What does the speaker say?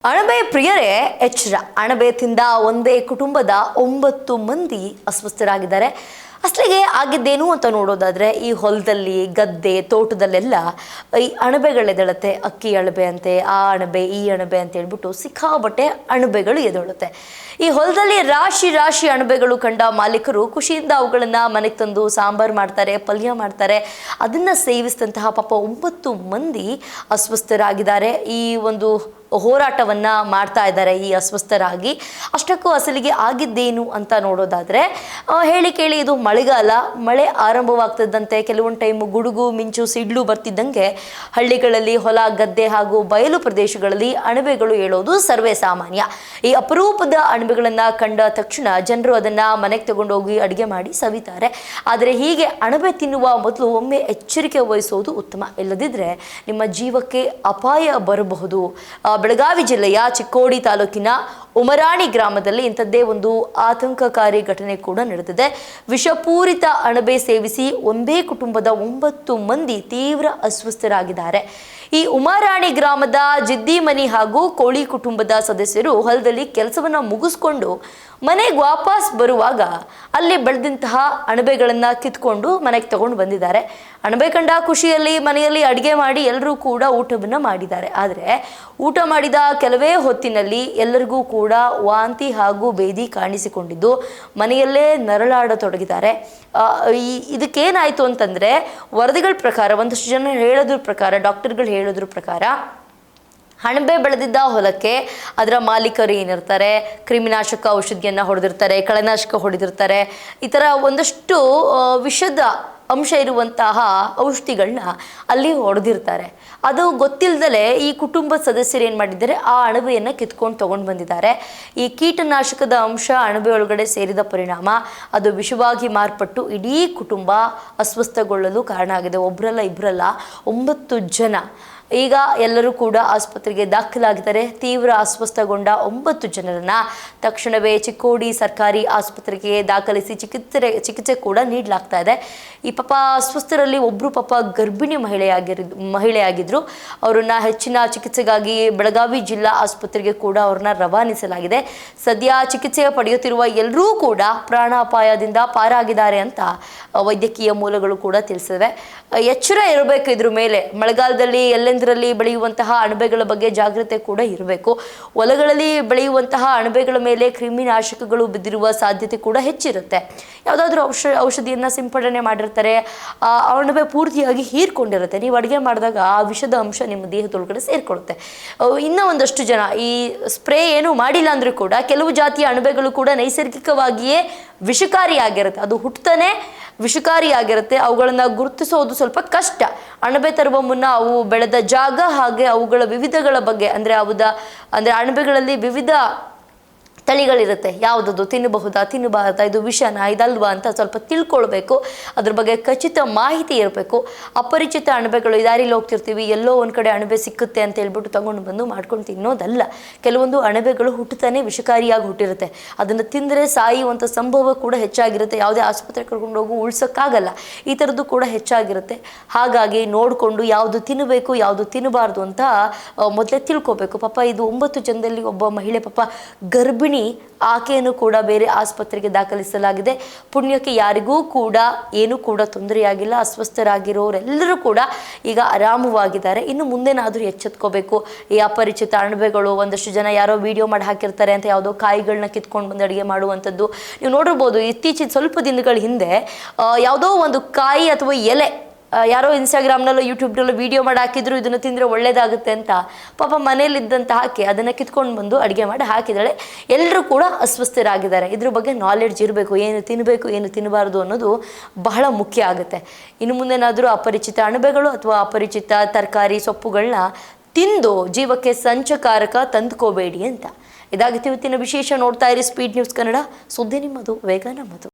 ಅಣಬೆ ಪ್ರಿಯರೇ ಎಚ್ಚರ. ಅಣಬೆ ತಿಂದ ಒಂದೇ ಕುಟುಂಬದ 9 ಮಂದಿ ಅಸ್ವಸ್ಥರಾಗಿದ್ದಾರೆ. ಅಸಲಿಗೆ ಆಗಿದ್ದೇನು ಅಂತ ನೋಡೋದಾದ್ರೆ, ಈ ಹೊಲದಲ್ಲಿ, ಗದ್ದೆ, ತೋಟದಲ್ಲೆಲ್ಲ ಈ ಅಣಬೆಗಳೆದಳುತ್ತೆ. ಅಕ್ಕಿ ಅಣಬೆ ಅಂತೆ, ಆ ಅಣಬೆ, ಈ ಅಣಬೆ ಅಂತ ಹೇಳ್ಬಿಟ್ಟು ಸಿಕ್ಕಾಬಟ್ಟೆ ಅಣಬೆಗಳು ಎದಳುತ್ತೆ. ಈ ಹೊಲದಲ್ಲಿ ರಾಶಿ ರಾಶಿ ಅಣಬೆಗಳು ಕಂಡ ಮಾಲೀಕರು ಖುಷಿಯಿಂದ ಅವುಗಳನ್ನ ಮನೆಗೆ ತಂದು ಸಾಂಬಾರು ಮಾಡ್ತಾರೆ, ಪಲ್ಯ ಮಾಡ್ತಾರೆ. ಅದನ್ನ ಸೇವಿಸಿದಂತಹ ಪಾಪ 9 ಮಂದಿ ಅಸ್ವಸ್ಥರಾಗಿದ್ದಾರೆ. ಈ ಒಂದು ಹೋರಾಟವನ್ನ ಮಾಡ್ತಾ ಇದ್ದಾರೆ ಈ ಅಸ್ವಸ್ಥರಾಗಿ. ಅಷ್ಟಕ್ಕೂ ಅಸಲಿಗೆ ಆಗಿದ್ದೇನು ಅಂತ ನೋಡೋದಾದ್ರೆ, ಹೇಳಿ ಕೇಳಿ ಇದು ಮಳೆಗಾಲ. ಮಳೆ ಆರಂಭವಾಗ್ತಿದ್ದಂತೆ ಕೆಲವೊಂದು ಟೈಮು ಗುಡುಗು ಮಿಂಚು ಸಿಡ್ಲು ಬರ್ತಿದ್ದಂಗೆ ಹಳ್ಳಿಗಳಲ್ಲಿ, ಹೊಲ ಗದ್ದೆ ಹಾಗೂ ಬಯಲು ಪ್ರದೇಶಗಳಲ್ಲಿ ಅಣಬೆಗಳು ಏಳೋದು ಸರ್ವೇ ಸಾಮಾನ್ಯ. ಈ ಅಪರೂಪದ ಅಣಬೆಗಳನ್ನ ಕಂಡ ತಕ್ಷಣ ಜನರು ಅದನ್ನ ಮನೆಗೆ ತಗೊಂಡೋಗಿ ಅಡುಗೆ ಮಾಡಿ ಸವಿತಾರೆ. ಆದರೆ ಹೀಗೆ ಅಣಬೆ ತಿನ್ನುವ ಮೊದಲು ಒಮ್ಮೆ ಎಚ್ಚರಿಕೆ ವಹಿಸೋದು ಉತ್ತಮ. ಇಲ್ಲದಿದ್ದರೆ ನಿಮ್ಮ ಜೀವಕ್ಕೆ ಅಪಾಯ ಬರಬಹುದು. ಬೆಳಗಾವಿ ಜಿಲ್ಲೆಯ ಚಿಕ್ಕೋಡಿ ತಾಲೂಕಿನ ಉಮರಾಣಿ ಗ್ರಾಮದಲ್ಲಿ ಇಂಥದ್ದೇ ಒಂದು ಆತಂಕಕಾರಿ ಘಟನೆ ಕೂಡ ನಡೆದಿದೆ. ವಿಷಪೂರಿತ ಅಣಬೆ ಸೇವಿಸಿ ಒಂದೇ ಕುಟುಂಬದ 9 ಮಂದಿ ತೀವ್ರ ಅಸ್ವಸ್ಥರಾಗಿದ್ದಾರೆ. ಈ ಉಮರಾಣಿ ಗ್ರಾಮದ ಜಿದ್ದಿಮನಿ ಹಾಗೂ ಕೋಳಿ ಕುಟುಂಬದ ಸದಸ್ಯರು ಹೊಲದಲ್ಲಿ ಕೆಲಸವನ್ನ ಮುಗಿಸ್ಕೊಂಡು ಮನೆಗೆ ವಾಪಸ್ ಬರುವಾಗ ಅಲ್ಲಿ ಬೆಳೆದಂತಹ ಅಣಬೆಗಳನ್ನ ಕಿತ್ಕೊಂಡು ಮನೆಗೆ ತಗೊಂಡು ಬಂದಿದ್ದಾರೆ. ಅಣಬೆ ಕಂಡ ಖುಷಿಯಲ್ಲಿ ಮನೆಯಲ್ಲಿ ಅಡುಗೆ ಮಾಡಿ ಎಲ್ಲರೂ ಕೂಡ ಊಟವನ್ನು ಮಾಡಿದ್ದಾರೆ. ಆದರೆ ಊಟ ಮಾಡಿದ ಕೆಲವೇ ಹೊತ್ತಿನಲ್ಲಿ ಎಲ್ಲರಿಗೂ ಕೂಡ ವಾಂತಿ ಹಾಗೂ ಬೇದಿ ಕಾಣಿಸಿಕೊಂಡಿದ್ದು ಮನೆಯಲ್ಲೇ ನರಳಾಡತೊಡಗಿದ್ದಾರೆ. ಇದಕ್ಕೇನಾಯಿತು ಅಂತಂದರೆ, ವರದಿಗಳ ಪ್ರಕಾರ, ಒಂದಷ್ಟು ಜನ ಹೇಳೋದ್ರ ಪ್ರಕಾರ, ಡಾಕ್ಟರ್ಗಳು ಹೇಳೋದ್ರ ಪ್ರಕಾರ, ಅಣಬೆ ಬೆಳೆದಿದ್ದ ಹೊಲಕ್ಕೆ ಅದರ ಮಾಲೀಕರು ಏನಿರ್ತಾರೆ, ಕ್ರಿಮಿನಾಶಕ ಔಷಧಿಯನ್ನು ಹೊಡೆದಿರ್ತಾರೆ, ಕಳೆನಾಶಕ ಹೊಡೆದಿರ್ತಾರೆ. ಈ ಥರ ಒಂದಷ್ಟು ವಿಷದ ಅಂಶ ಇರುವಂತಹ ಔಷಧಿಗಳನ್ನ ಅಲ್ಲಿ ಹೊಡೆದಿರ್ತಾರೆ. ಅದು ಗೊತ್ತಿಲ್ಲದಲೇ ಈ ಕುಟುಂಬದ ಸದಸ್ಯರು ಏನು ಮಾಡಿದ್ದಾರೆ, ಆ ಅಣಬೆಯನ್ನು ಕಿತ್ಕೊಂಡು ತೊಗೊಂಡು ಬಂದಿದ್ದಾರೆ. ಈ ಕೀಟನಾಶಕದ ಅಂಶ ಅಣಬೆ ಒಳಗಡೆ ಸೇರಿದ ಪರಿಣಾಮ ಅದು ವಿಷವಾಗಿ ಮಾರ್ಪಟ್ಟು ಇಡೀ ಕುಟುಂಬ ಅಸ್ವಸ್ಥಗೊಳ್ಳಲು ಕಾರಣ ಆಗಿದೆ. ಒಬ್ಬರಲ್ಲ, ಇಬ್ಬರಲ್ಲ, 9 ಜನ ಈಗ ಎಲ್ಲರೂ ಕೂಡ ಆಸ್ಪತ್ರೆಗೆ ದಾಖಲಾಗಿದ್ದಾರೆ. ತೀವ್ರ ಅಸ್ವಸ್ಥಗೊಂಡ 9 ಜನರನ್ನ ತಕ್ಷಣವೇ ಚಿಕ್ಕೋಡಿ ಸರ್ಕಾರಿ ಆಸ್ಪತ್ರೆಗೆ ದಾಖಲಿಸಿ ಚಿಕಿತ್ಸೆ ಕೂಡ ನೀಡಲಾಗ್ತಾ ಇದೆ. ಈ ಪಾಪ ಅಸ್ವಸ್ಥರಲ್ಲಿ ಒಬ್ಬರು ಪಾಪ ಗರ್ಭಿಣಿ ಮಹಿಳೆಯಾಗಿದ್ರು. ಅವರನ್ನ ಹೆಚ್ಚಿನ ಚಿಕಿತ್ಸೆಗಾಗಿ ಬೆಳಗಾವಿ ಜಿಲ್ಲಾ ಆಸ್ಪತ್ರೆಗೆ ಕೂಡ ಅವ್ರನ್ನ ರವಾನಿಸಲಾಗಿದೆ. ಸದ್ಯ ಚಿಕಿತ್ಸೆ ಪಡೆಯುತ್ತಿರುವ ಎಲ್ಲರೂ ಕೂಡ ಪ್ರಾಣಾಪಾಯದಿಂದ ಪಾರಾಗಿದ್ದಾರೆ ಅಂತ ವೈದ್ಯಕೀಯ ಮೂಲಗಳು ಕೂಡ ತಿಳಿಸಿವೆ. ಎಚ್ಚರ ಇರಬೇಕು ಇದ್ರ ಮೇಲೆ. ಮಳೆಗಾಲದಲ್ಲಿ ಎಲ್ಲೆಂದರಲ್ಲಿ ಬೆಳೆಯುವಂತಹ ಅಣಬೆಗಳ ಬಗ್ಗೆ ಜಾಗ್ರತೆ ಕೂಡ ಇರಬೇಕು. ಹೊಲಗಳಲ್ಲಿ ಬೆಳೆಯುವಂತಹ ಅಣಬೆಗಳ ಮೇಲೆ ಕ್ರಿಮಿನಾಶಕಗಳು ಬಿದ್ದಿರುವ ಸಾಧ್ಯತೆ ಕೂಡ ಹೆಚ್ಚಿರುತ್ತೆ. ಯಾವುದಾದ್ರೂ ಔಷಧಿಯನ್ನು ಸಿಂಪಡಣೆ ಮಾಡಿರ್ತಾರೆ, ಆ ಅಣಬೆ ಪೂರ್ತಿಯಾಗಿ ಹೀರ್ಕೊಂಡಿರುತ್ತೆ. ನೀವು ಅಡುಗೆ ಮಾಡಿದಾಗ ಆ ವಿಷದ ಅಂಶ ನಿಮ್ಮ ದೇಹದೊಳಗಡೆ ಸೇರಿಕೊಳ್ಳುತ್ತೆ. ಇನ್ನೂ ಒಂದಷ್ಟು ಜನ ಈ ಸ್ಪ್ರೇ ಏನೂ ಮಾಡಿಲ್ಲ ಅಂದರೂ ಕೂಡ ಕೆಲವು ಜಾತಿಯ ಅಣಬೆಗಳು ಕೂಡ ನೈಸರ್ಗಿಕವಾಗಿಯೇ ವಿಷಕಾರಿಯಾಗಿರುತ್ತೆ. ಅದು ಹುಟ್ಟುತ್ತಾನೆ ವಿಷಕಾರಿಯಾಗಿರುತ್ತೆ. ಅವುಗಳನ್ನು ಗುರುತಿಸೋದು ಸ್ವಲ್ಪ ಕಷ್ಟ. ಅಣಬೆ ತರುವ ಮುನ್ನ ಅವು ಬೆಳೆದ ಜಾಗ ಹಾಗೆ ಅವುಗಳ ವಿವಿಧಗಳ ಬಗ್ಗೆ, ಅಂದರೆ ಅಣಬೆಗಳಲ್ಲಿ ವಿವಿಧ ತಳಿಗಳಿರುತ್ತೆ. ಯಾವುದದು ತಿನ್ನಬಹುದಾ, ತಿನ್ನಬಾರ್ದಾ, ಇದು ವಿಷನಾ, ಇದಲ್ವಾ ಅಂತ ಸ್ವಲ್ಪ ತಿಳ್ಕೊಳ್ಬೇಕು. ಅದ್ರ ಬಗ್ಗೆ ಖಚಿತ ಮಾಹಿತಿ ಇರಬೇಕು. ಅಪರಿಚಿತ ಅಣಬೆಗಳು, ದಾರಿಲಿ ಹೋಗ್ತಿರ್ತೀವಿ, ಎಲ್ಲೋ ಒಂದು ಕಡೆ ಅಣಬೆ ಸಿಕ್ಕುತ್ತೆ ಅಂತ ಹೇಳ್ಬಿಟ್ಟು ತಗೊಂಡು ಬಂದು ಮಾಡ್ಕೊಂಡು ತಿನ್ನೋದಲ್ಲ. ಕೆಲವೊಂದು ಅಣಬೆಗಳು ಹುಟ್ಟುತ್ತಾನೆ ವಿಷಕಾರಿಯಾಗಿ ಹುಟ್ಟಿರುತ್ತೆ. ಅದನ್ನು ತಿಂದರೆ ಸಾಯುವಂಥ ಸಂಭವ ಕೂಡ ಹೆಚ್ಚಾಗಿರುತ್ತೆ. ಯಾವುದೇ ಆಸ್ಪತ್ರೆ ಕರ್ಕೊಂಡು ಹೋಗಿ ಉಳ್ಸೋಕ್ಕಾಗಲ್ಲ. ಈ ಥರದ್ದು ಕೂಡ ಹೆಚ್ಚಾಗಿರುತ್ತೆ. ಹಾಗಾಗಿ ನೋಡಿಕೊಂಡು ಯಾವುದು ತಿನ್ನಬೇಕು, ಯಾವುದು ತಿನ್ನಬಾರ್ದು ಅಂತ ಮೊದಲೇ ತಿಳ್ಕೊಬೇಕು. ಪಾಪ ಇದು 9 ಜನದಲ್ಲಿ ಒಬ್ಬ ಮಹಿಳೆ ಪಾಪ ಗರ್ಭಿಣಿ, ಆಕೆಯನ್ನು ಕೂಡ ಬೇರೆ ಆಸ್ಪತ್ರೆಗೆ ದಾಖಲಿಸಲಾಗಿದೆ. ಪುಣ್ಯಕ್ಕೆ ಯಾರಿಗೂ ಕೂಡ ಏನೂ ಕೂಡ ತೊಂದರೆಯಾಗಿಲ್ಲ. ಅಸ್ವಸ್ಥರಾಗಿರೋರೆಲ್ಲರೂ ಕೂಡ ಈಗ ಆರಾಮವಾಗಿದ್ದಾರೆ. ಇನ್ನು ಮುಂದೇನಾದರೂ ಎಚ್ಚೆತ್ಕೋಬೇಕು. ಈ ಅಪರಿಚಿತ ಅಣಬೆಗಳು, ಒಂದಷ್ಟು ಜನ ಯಾರೋ ವಿಡಿಯೋ ಮಾಡಿ ಹಾಕಿರ್ತಾರೆ ಅಂತ ಯಾವುದೋ ಕಾಯಿಗಳನ್ನ ಕಿತ್ಕೊಂಡು ಬಂದು ಅಡುಗೆ ಮಾಡುವಂಥದ್ದು ನೀವು ನೋಡಿರ್ಬೋದು. ಇತ್ತೀಚಿನ ಸ್ವಲ್ಪ ದಿನಗಳ ಹಿಂದೆ ಯಾವುದೋ ಒಂದು ಕಾಯಿ ಅಥವಾ ಎಲೆ ಯಾರೋ ಇನ್ಸ್ಟಾಗ್ರಾಮ್ನಲ್ಲೋ ಯೂಟ್ಯೂಬ್ನಲ್ಲೋ ವಿಡಿಯೋ ಮಾಡಿ ಹಾಕಿದ್ರು, ಇದನ್ನು ತಿಂದರೆ ಒಳ್ಳೇದಾಗುತ್ತೆ ಅಂತ. ಪಾಪ ಮನೇಲಿದ್ದಂಥ ಆಕೆ ಅದನ್ನು ಕಿತ್ಕೊಂಡು ಬಂದು ಅಡುಗೆ ಮಾಡಿ ಹಾಕಿದ್ದಾಳೆ. ಎಲ್ಲರೂ ಕೂಡ ಅಸ್ವಸ್ಥರಾಗಿದ್ದಾರೆ. ಇದ್ರ ಬಗ್ಗೆ ನಾಲೆಡ್ಜ್ ಇರಬೇಕು. ಏನು ತಿನ್ನಬೇಕು, ಏನು ತಿನ್ನಬಾರ್ದು ಅನ್ನೋದು ಬಹಳ ಮುಖ್ಯ ಆಗುತ್ತೆ. ಇನ್ನು ಮುಂದೇನಾದರೂ ಅಪರಿಚಿತ ಅಣಬೆಗಳು ಅಥವಾ ಅಪರಿಚಿತ ತರಕಾರಿ ಸೊಪ್ಪುಗಳನ್ನ ತಿಂದು ಜೀವಕ್ಕೆ ಸಂಚಕಾರಕ ತಂದುಕೋಬೇಡಿ ಅಂತ. ಇದಾಗಿತ್ತು ಇವತ್ತಿನ ವಿಶೇಷ. ನೋಡ್ತಾ ಇರಿ ಸ್ಪೀಡ್ ನ್ಯೂಸ್ ಕನ್ನಡ. ಸುದ್ದಿ ನಿಮ್ಮದು, ವೇಗ ನಮ್ಮದು.